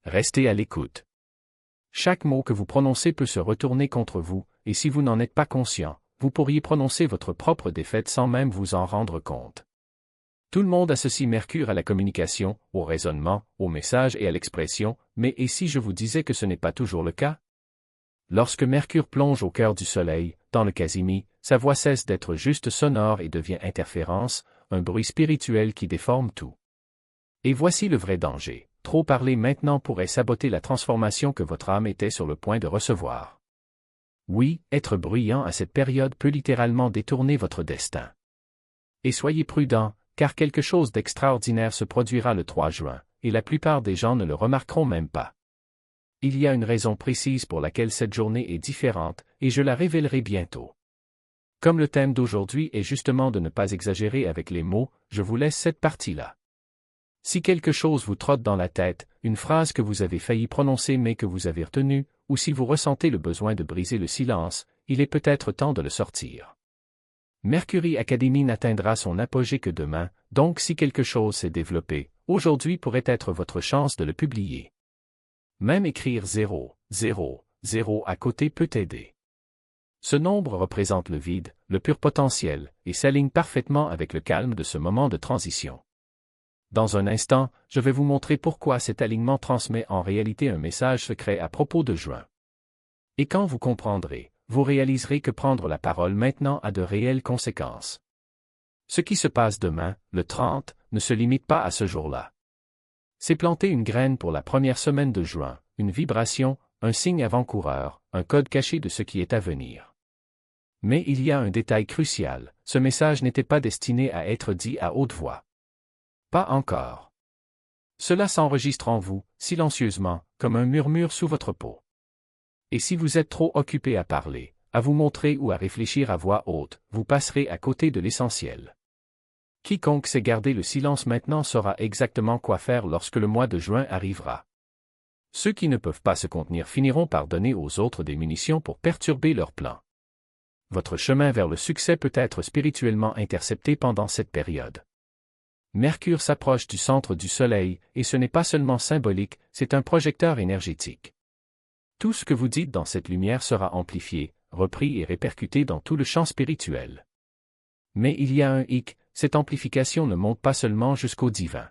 Restez à l'écoute. Chaque mot que vous prononcez peut se retourner contre vous, et si vous n'en êtes pas conscient, vous pourriez prononcer votre propre défaite sans même vous en rendre compte. Tout le monde associe Mercure à la communication, au raisonnement, au message et à l'expression, mais et si je vous disais que ce n'est pas toujours le cas? Lorsque Mercure plonge au cœur du Soleil, dans le Casimir, sa voix cesse d'être juste sonore et devient interférence, un bruit spirituel qui déforme tout. Et voici le vrai danger. Trop parler maintenant pourrait saboter la transformation que votre âme était sur le point de recevoir. Oui, être bruyant à cette période peut littéralement détourner votre destin. Et soyez prudents, car quelque chose d'extraordinaire se produira le 3 juin, et la plupart des gens ne le remarqueront même pas. Il y a une raison précise pour laquelle cette journée est différente, et je la révélerai bientôt. Comme le thème d'aujourd'hui est justement de ne pas exagérer avec les mots, je vous laisse cette partie-là. Si quelque chose vous trotte dans la tête, une phrase que vous avez failli prononcer mais que vous avez retenue, ou si vous ressentez le besoin de briser le silence, il est peut-être temps de le sortir. Mercury Academy n'atteindra son apogée que demain, donc si quelque chose s'est développé, aujourd'hui pourrait être votre chance de le publier. Même écrire 0, 0, 0 à côté peut aider. Ce nombre représente le vide, le pur potentiel, et s'aligne parfaitement avec le calme de ce moment de transition. Dans un instant, je vais vous montrer pourquoi cet alignement transmet en réalité un message secret à propos de juin. Et quand vous comprendrez, vous réaliserez que prendre la parole maintenant a de réelles conséquences. Ce qui se passe demain, le 30, ne se limite pas à ce jour-là. C'est planter une graine pour la première semaine de juin, une vibration, un signe avant-coureur, un code caché de ce qui est à venir. Mais il y a un détail crucial, ce message n'était pas destiné à être dit à haute voix. Pas encore. Cela s'enregistre en vous, silencieusement, comme un murmure sous votre peau. Et si vous êtes trop occupé à parler, à vous montrer ou à réfléchir à voix haute, vous passerez à côté de l'essentiel. Quiconque sait garder le silence maintenant saura exactement quoi faire lorsque le mois de juin arrivera. Ceux qui ne peuvent pas se contenir finiront par donner aux autres des munitions pour perturber leurs plans. Votre chemin vers le succès peut être spirituellement intercepté pendant cette période. Mercure s'approche du centre du Soleil, et ce n'est pas seulement symbolique, c'est un projecteur énergétique. Tout ce que vous dites dans cette lumière sera amplifié, repris et répercuté dans tout le champ spirituel. Mais il y a un hic, cette amplification ne monte pas seulement jusqu'au divin.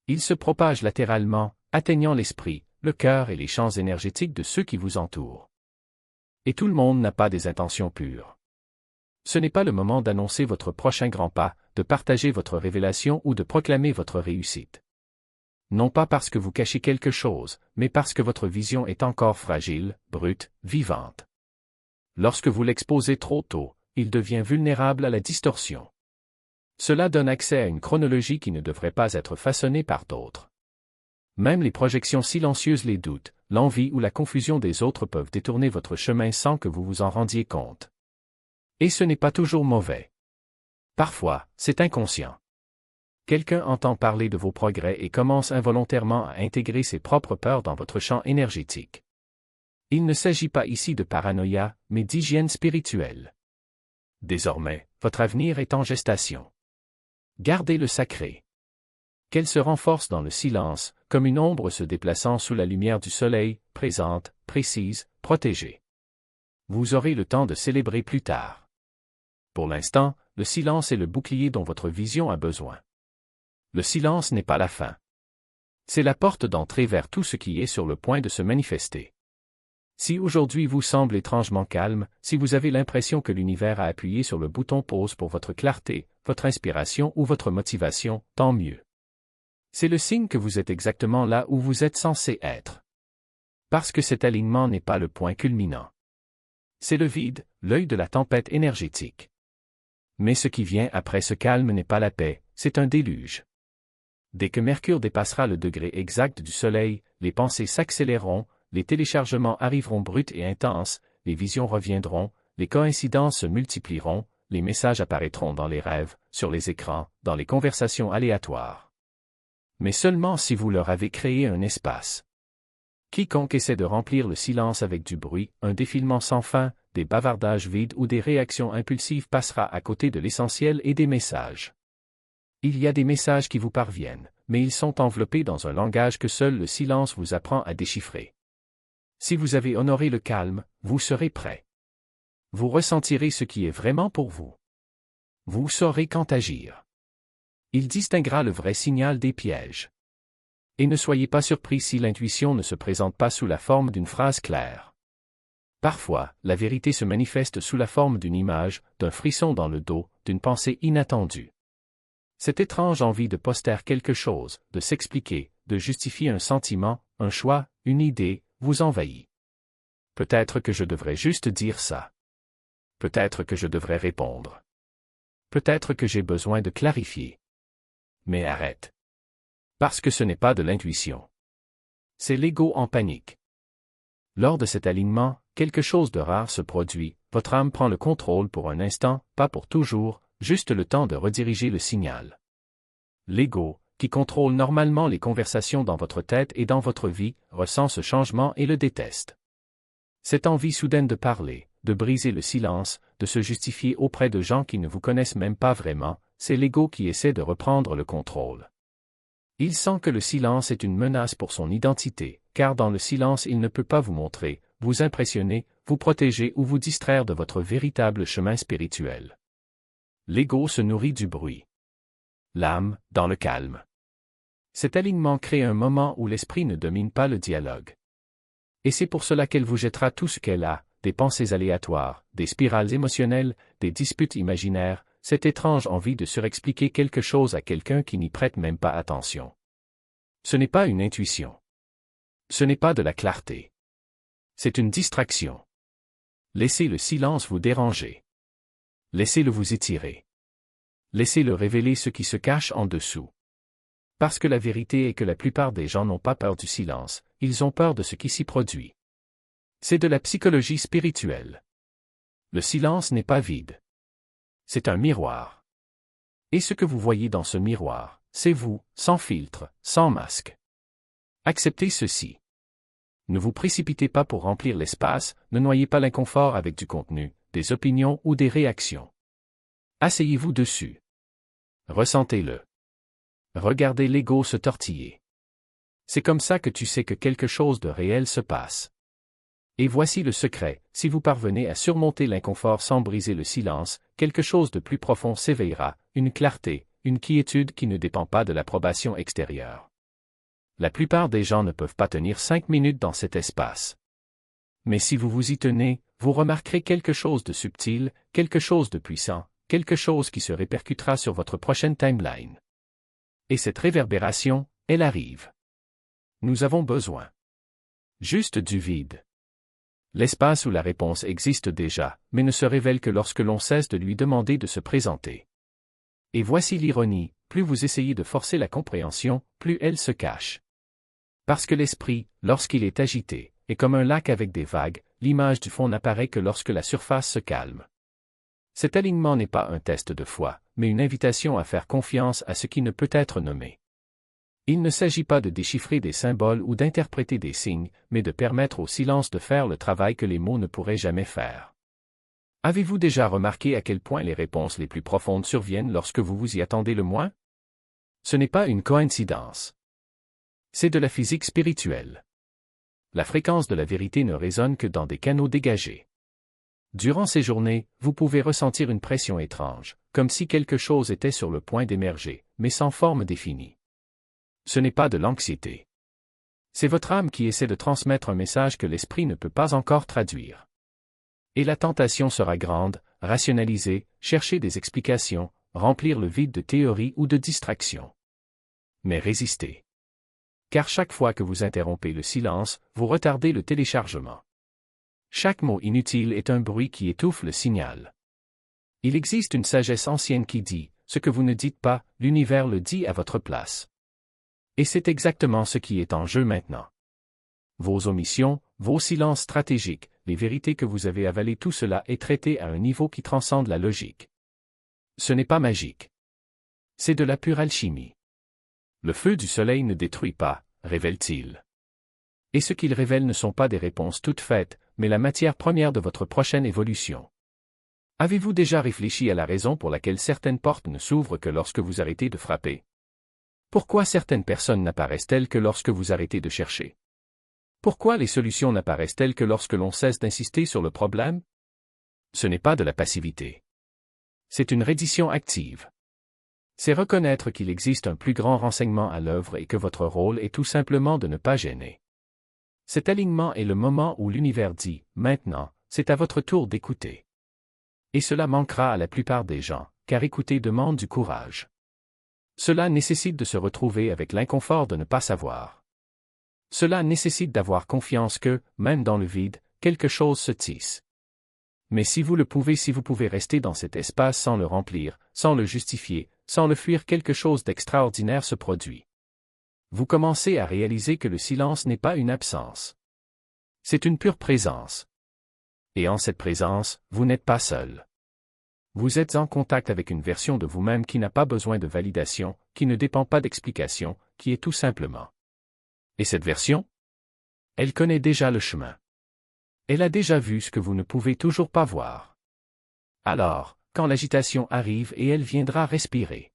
Il se propage latéralement, atteignant l'esprit, le cœur et les champs énergétiques de ceux qui vous entourent. Et tout le monde n'a pas des intentions pures. Ce n'est pas le moment d'annoncer votre prochain grand pas, de partager votre révélation ou de proclamer votre réussite. Non pas parce que vous cachez quelque chose, mais parce que votre vision est encore fragile, brute, vivante. Lorsque vous l'exposez trop tôt, il devient vulnérable à la distorsion. Cela donne accès à une chronologie qui ne devrait pas être façonnée par d'autres. Même les projections silencieuses, les doutes, l'envie ou la confusion des autres peuvent détourner votre chemin sans que vous vous en rendiez compte. Et ce n'est pas toujours mauvais. Parfois, c'est inconscient. Quelqu'un entend parler de vos progrès et commence involontairement à intégrer ses propres peurs dans votre champ énergétique. Il ne s'agit pas ici de paranoïa, mais d'hygiène spirituelle. Désormais, votre avenir est en gestation. Gardez le sacré. Qu'elle se renforce dans le silence, comme une ombre se déplaçant sous la lumière du soleil, présente, précise, protégée. Vous aurez le temps de célébrer plus tard. Pour l'instant, le silence est le bouclier dont votre vision a besoin. Le silence n'est pas la fin. C'est la porte d'entrée vers tout ce qui est sur le point de se manifester. Si aujourd'hui vous semble étrangement calme, si vous avez l'impression que l'univers a appuyé sur le bouton pause pour votre clarté, votre inspiration ou votre motivation, tant mieux. C'est le signe que vous êtes exactement là où vous êtes censé être. Parce que cet alignement n'est pas le point culminant. C'est le vide, l'œil de la tempête énergétique. Mais ce qui vient après ce calme n'est pas la paix, c'est un déluge. Dès que Mercure dépassera le degré exact du Soleil, les pensées s'accéléreront, les téléchargements arriveront bruts et intenses, les visions reviendront, les coïncidences se multiplieront, les messages apparaîtront dans les rêves, sur les écrans, dans les conversations aléatoires. Mais seulement si vous leur avez créé un espace. Quiconque essaie de remplir le silence avec du bruit, un défilement sans fin, des bavardages vides ou des réactions impulsives passera à côté de l'essentiel et des messages. Il y a des messages qui vous parviennent, mais ils sont enveloppés dans un langage que seul le silence vous apprend à déchiffrer. Si vous avez honoré le calme, vous serez prêt. Vous ressentirez ce qui est vraiment pour vous. Vous saurez quand agir. Il distinguera le vrai signal des pièges. Et ne soyez pas surpris si l'intuition ne se présente pas sous la forme d'une phrase claire. Parfois, la vérité se manifeste sous la forme d'une image, d'un frisson dans le dos, d'une pensée inattendue. Cette étrange envie de poster quelque chose, de s'expliquer, de justifier un sentiment, un choix, une idée, vous envahit. Peut-être que je devrais juste dire ça. Peut-être que je devrais répondre. Peut-être que j'ai besoin de clarifier. Mais arrête. Parce que ce n'est pas de l'intuition. C'est l'ego en panique. Lors de cet alignement, quelque chose de rare se produit, votre âme prend le contrôle pour un instant, pas pour toujours, juste le temps de rediriger le signal. L'ego, qui contrôle normalement les conversations dans votre tête et dans votre vie, ressent ce changement et le déteste. Cette envie soudaine de parler, de briser le silence, de se justifier auprès de gens qui ne vous connaissent même pas vraiment, c'est l'ego qui essaie de reprendre le contrôle. Il sent que le silence est une menace pour son identité, car dans le silence il ne peut pas vous montrer, vous impressionner, vous protéger ou vous distraire de votre véritable chemin spirituel. L'ego se nourrit du bruit. L'âme, dans le calme. Cet alignement crée un moment où l'esprit ne domine pas le dialogue. Et c'est pour cela qu'elle vous jettera tout ce qu'elle a, des pensées aléatoires, des spirales émotionnelles, des disputes imaginaires, cette étrange envie de surexpliquer quelque chose à quelqu'un qui n'y prête même pas attention. Ce n'est pas une intuition. Ce n'est pas de la clarté. C'est une distraction. Laissez le silence vous déranger. Laissez-le vous étirer. Laissez-le révéler ce qui se cache en dessous. Parce que la vérité est que la plupart des gens n'ont pas peur du silence, ils ont peur de ce qui s'y produit. C'est de la psychologie spirituelle. Le silence n'est pas vide. C'est un miroir. Et ce que vous voyez dans ce miroir, c'est vous, sans filtre, sans masque. Acceptez ceci. Ne vous précipitez pas pour remplir l'espace, ne noyez pas l'inconfort avec du contenu, des opinions ou des réactions. Asseyez-vous dessus. Ressentez-le. Regardez l'ego se tortiller. C'est comme ça que tu sais que quelque chose de réel se passe. Et voici le secret, si vous parvenez à surmonter l'inconfort sans briser le silence, quelque chose de plus profond s'éveillera, une clarté, une quiétude qui ne dépend pas de l'approbation extérieure. La plupart des gens ne peuvent pas tenir 5 minutes dans cet espace. Mais si vous vous y tenez, vous remarquerez quelque chose de subtil, quelque chose de puissant, quelque chose qui se répercutera sur votre prochaine timeline. Et cette réverbération, elle arrive. Nous avons besoin. Juste du vide. L'espace où la réponse existe déjà, mais ne se révèle que lorsque l'on cesse de lui demander de se présenter. Et voici l'ironie, plus vous essayez de forcer la compréhension, plus elle se cache. Parce que l'esprit, lorsqu'il est agité, est comme un lac avec des vagues, l'image du fond n'apparaît que lorsque la surface se calme. Cet alignement n'est pas un test de foi, mais une invitation à faire confiance à ce qui ne peut être nommé. Il ne s'agit pas de déchiffrer des symboles ou d'interpréter des signes, mais de permettre au silence de faire le travail que les mots ne pourraient jamais faire. Avez-vous déjà remarqué à quel point les réponses les plus profondes surviennent lorsque vous vous y attendez le moins? Ce n'est pas une coïncidence. C'est de la physique spirituelle. La fréquence de la vérité ne résonne que dans des canaux dégagés. Durant ces journées, vous pouvez ressentir une pression étrange, comme si quelque chose était sur le point d'émerger, mais sans forme définie. Ce n'est pas de l'anxiété. C'est votre âme qui essaie de transmettre un message que l'esprit ne peut pas encore traduire. Et la tentation sera grande, rationaliser, chercher des explications, remplir le vide de théories ou de distractions. Mais résistez. Car chaque fois que vous interrompez le silence, vous retardez le téléchargement. Chaque mot inutile est un bruit qui étouffe le signal. Il existe une sagesse ancienne qui dit, ce que vous ne dites pas, l'univers le dit à votre place. Et c'est exactement ce qui est en jeu maintenant. Vos omissions, vos silences stratégiques, les vérités que vous avez avalées, tout cela est traité à un niveau qui transcende la logique. Ce n'est pas magique. C'est de la pure alchimie. Le feu du soleil ne détruit pas, révèle-t-il. Et ce qu'il révèle ne sont pas des réponses toutes faites, mais la matière première de votre prochaine évolution. Avez-vous déjà réfléchi à la raison pour laquelle certaines portes ne s'ouvrent que lorsque vous arrêtez de frapper? Pourquoi certaines personnes n'apparaissent-elles que lorsque vous arrêtez de chercher? Pourquoi les solutions n'apparaissent-elles que lorsque l'on cesse d'insister sur le problème? Ce n'est pas de la passivité. C'est une reddition active. C'est reconnaître qu'il existe un plus grand renseignement à l'œuvre et que votre rôle est tout simplement de ne pas gêner. Cet alignement est le moment où l'univers dit « Maintenant, c'est à votre tour d'écouter ». Et cela manquera à la plupart des gens, car écouter demande du courage. Cela nécessite de se retrouver avec l'inconfort de ne pas savoir. Cela nécessite d'avoir confiance que, même dans le vide, quelque chose se tisse. Mais si vous pouvez rester dans cet espace sans le remplir, sans le justifier, sans le fuir, quelque chose d'extraordinaire se produit. Vous commencez à réaliser que le silence n'est pas une absence. C'est une pure présence. Et en cette présence, vous n'êtes pas seul. Vous êtes en contact avec une version de vous-même qui n'a pas besoin de validation, qui ne dépend pas d'explication, qui est tout simplement. Et cette version? Elle connaît déjà le chemin. Elle a déjà vu ce que vous ne pouvez toujours pas voir. Alors, quand l'agitation arrive et elle viendra respirer.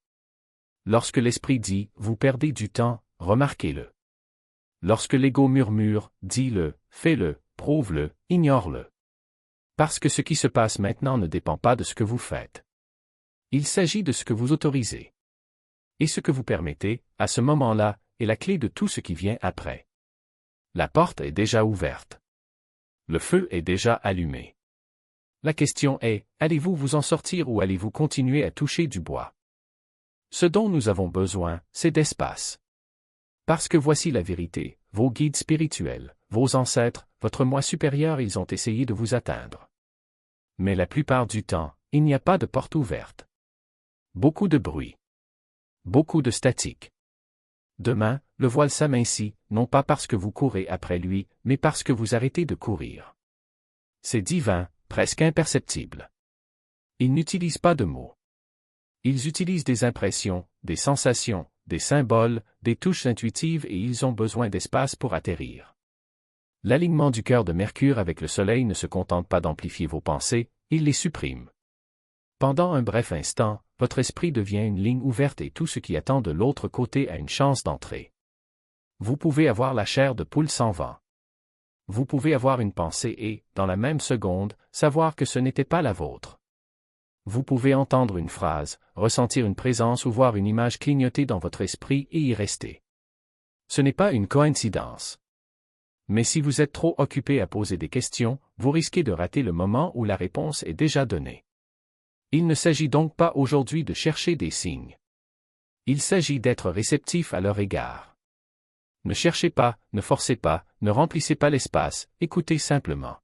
Lorsque l'esprit dit « vous perdez du temps », remarquez-le. Lorsque l'ego murmure, dis-le, fais-le, prouve-le, ignore-le. Parce que ce qui se passe maintenant ne dépend pas de ce que vous faites. Il s'agit de ce que vous autorisez. Et ce que vous permettez, à ce moment-là, est la clé de tout ce qui vient après. La porte est déjà ouverte. Le feu est déjà allumé. La question est, allez-vous vous en sortir ou allez-vous continuer à toucher du bois? Ce dont nous avons besoin, c'est d'espace. Parce que voici la vérité, vos guides spirituels, vos ancêtres, votre moi supérieur, ils ont essayé de vous atteindre. Mais la plupart du temps, il n'y a pas de porte ouverte. Beaucoup de bruit. Beaucoup de statique. Demain, le voile s'amincit, non pas parce que vous courez après lui, mais parce que vous arrêtez de courir. C'est divin, presque imperceptible. Ils n'utilisent pas de mots. Ils utilisent des impressions, des sensations, des symboles, des touches intuitives et ils ont besoin d'espace pour atterrir. L'alignement du cœur de Mercure avec le Soleil ne se contente pas d'amplifier vos pensées, il les supprime. Pendant un bref instant, votre esprit devient une ligne ouverte et tout ce qui attend de l'autre côté a une chance d'entrer. Vous pouvez avoir la chair de poule sans vent. Vous pouvez avoir une pensée et, dans la même seconde, savoir que ce n'était pas la vôtre. Vous pouvez entendre une phrase, ressentir une présence ou voir une image clignoter dans votre esprit et y rester. Ce n'est pas une coïncidence. Mais si vous êtes trop occupé à poser des questions, vous risquez de rater le moment où la réponse est déjà donnée. Il ne s'agit donc pas aujourd'hui de chercher des signes. Il s'agit d'être réceptif à leur égard. Ne cherchez pas, ne forcez pas, ne remplissez pas l'espace, écoutez simplement.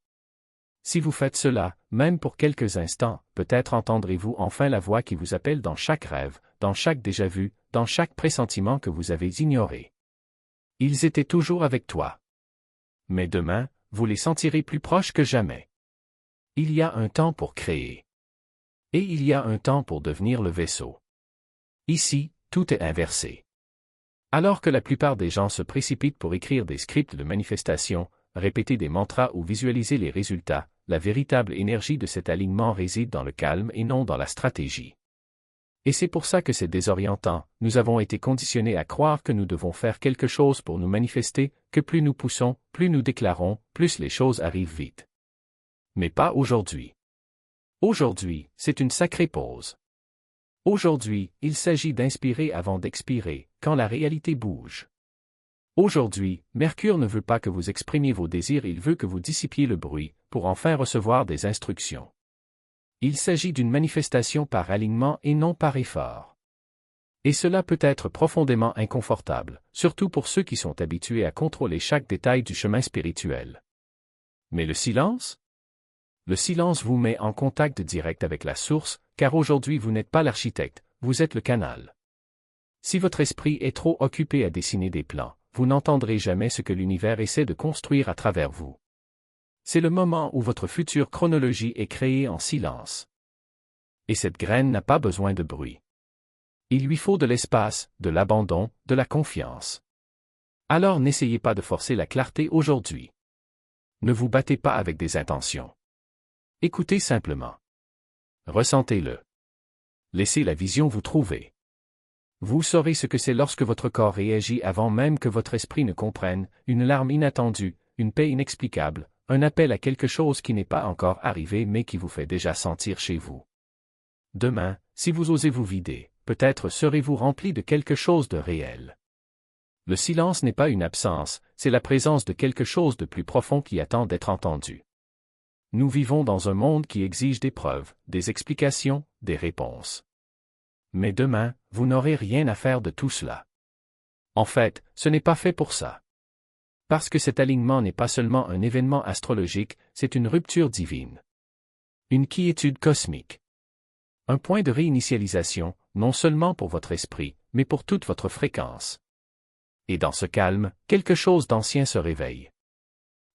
Si vous faites cela, même pour quelques instants, peut-être entendrez-vous enfin la voix qui vous appelle dans chaque rêve, dans chaque déjà-vu, dans chaque pressentiment que vous avez ignoré. Ils étaient toujours avec toi. Mais demain, vous les sentirez plus proches que jamais. Il y a un temps pour créer. Et il y a un temps pour devenir le vaisseau. Ici, tout est inversé. Alors que la plupart des gens se précipitent pour écrire des scripts de manifestation, répéter des mantras ou visualiser les résultats, la véritable énergie de cet alignement réside dans le calme et non dans la stratégie. Et c'est pour ça que c'est désorientant, nous avons été conditionnés à croire que nous devons faire quelque chose pour nous manifester, que plus nous poussons, plus nous déclarons, plus les choses arrivent vite. Mais pas aujourd'hui. Aujourd'hui, c'est une sacrée pause. Aujourd'hui, il s'agit d'inspirer avant d'expirer, quand la réalité bouge. Aujourd'hui, Mercure ne veut pas que vous exprimiez vos désirs, il veut que vous dissipiez le bruit, pour enfin recevoir des instructions. Il s'agit d'une manifestation par alignement et non par effort. Et cela peut être profondément inconfortable, surtout pour ceux qui sont habitués à contrôler chaque détail du chemin spirituel. Mais le silence? Le silence vous met en contact direct avec la source, car aujourd'hui vous n'êtes pas l'architecte, vous êtes le canal. Si votre esprit est trop occupé à dessiner des plans, vous n'entendrez jamais ce que l'univers essaie de construire à travers vous. C'est le moment où votre future chronologie est créée en silence. Et cette graine n'a pas besoin de bruit. Il lui faut de l'espace, de l'abandon, de la confiance. Alors n'essayez pas de forcer la clarté aujourd'hui. Ne vous battez pas avec des intentions. Écoutez simplement. Ressentez-le. Laissez la vision vous trouver. Vous saurez ce que c'est lorsque votre corps réagit avant même que votre esprit ne comprenne, une larme inattendue, une paix inexplicable, un appel à quelque chose qui n'est pas encore arrivé mais qui vous fait déjà sentir chez vous. Demain, si vous osez vous vider, peut-être serez-vous rempli de quelque chose de réel. Le silence n'est pas une absence, c'est la présence de quelque chose de plus profond qui attend d'être entendu. Nous vivons dans un monde qui exige des preuves, des explications, des réponses. Mais demain, vous n'aurez rien à faire de tout cela. En fait, ce n'est pas fait pour ça. Parce que cet alignement n'est pas seulement un événement astrologique, c'est une rupture divine. Une quiétude cosmique. Un point de réinitialisation, non seulement pour votre esprit, mais pour toute votre fréquence. Et dans ce calme, quelque chose d'ancien se réveille.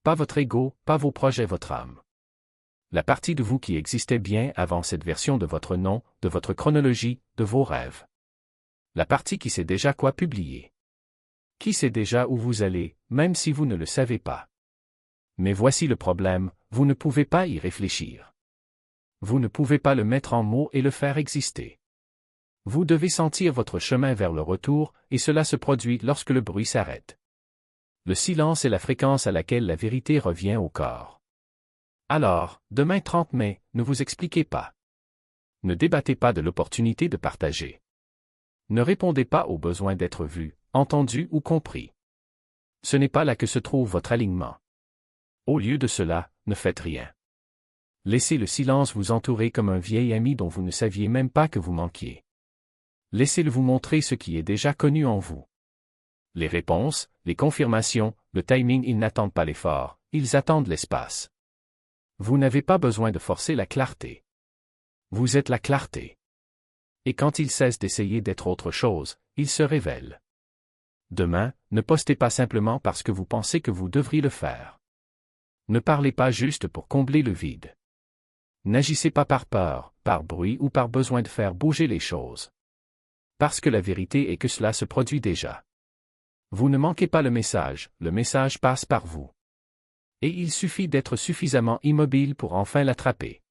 Pas votre ego, pas vos projets, votre âme. La partie de vous qui existait bien avant cette version de votre nom, de votre chronologie, de vos rêves. La partie qui sait déjà quoi publier. Qui sait déjà où vous allez, même si vous ne le savez pas. Mais voici le problème, vous ne pouvez pas y réfléchir. Vous ne pouvez pas le mettre en mots et le faire exister. Vous devez sentir votre chemin vers le retour, et cela se produit lorsque le bruit s'arrête. Le silence est la fréquence à laquelle la vérité revient au corps. Alors, demain 30 mai, ne vous expliquez pas. Ne débattez pas de l'opportunité de partager. Ne répondez pas au besoin d'être vu, entendu ou compris. Ce n'est pas là que se trouve votre alignement. Au lieu de cela, ne faites rien. Laissez le silence vous entourer comme un vieil ami dont vous ne saviez même pas que vous manquiez. Laissez-le vous montrer ce qui est déjà connu en vous. Les réponses, les confirmations, le timing, ils n'attendent pas l'effort, ils attendent l'espace. Vous n'avez pas besoin de forcer la clarté. Vous êtes la clarté. Et quand il cesse d'essayer d'être autre chose, il se révèle. Demain, ne postez pas simplement parce que vous pensez que vous devriez le faire. Ne parlez pas juste pour combler le vide. N'agissez pas par peur, par bruit ou par besoin de faire bouger les choses. Parce que la vérité est que cela se produit déjà. Vous ne manquez pas le message passe par vous. Et il suffit d'être suffisamment immobile pour enfin l'attraper.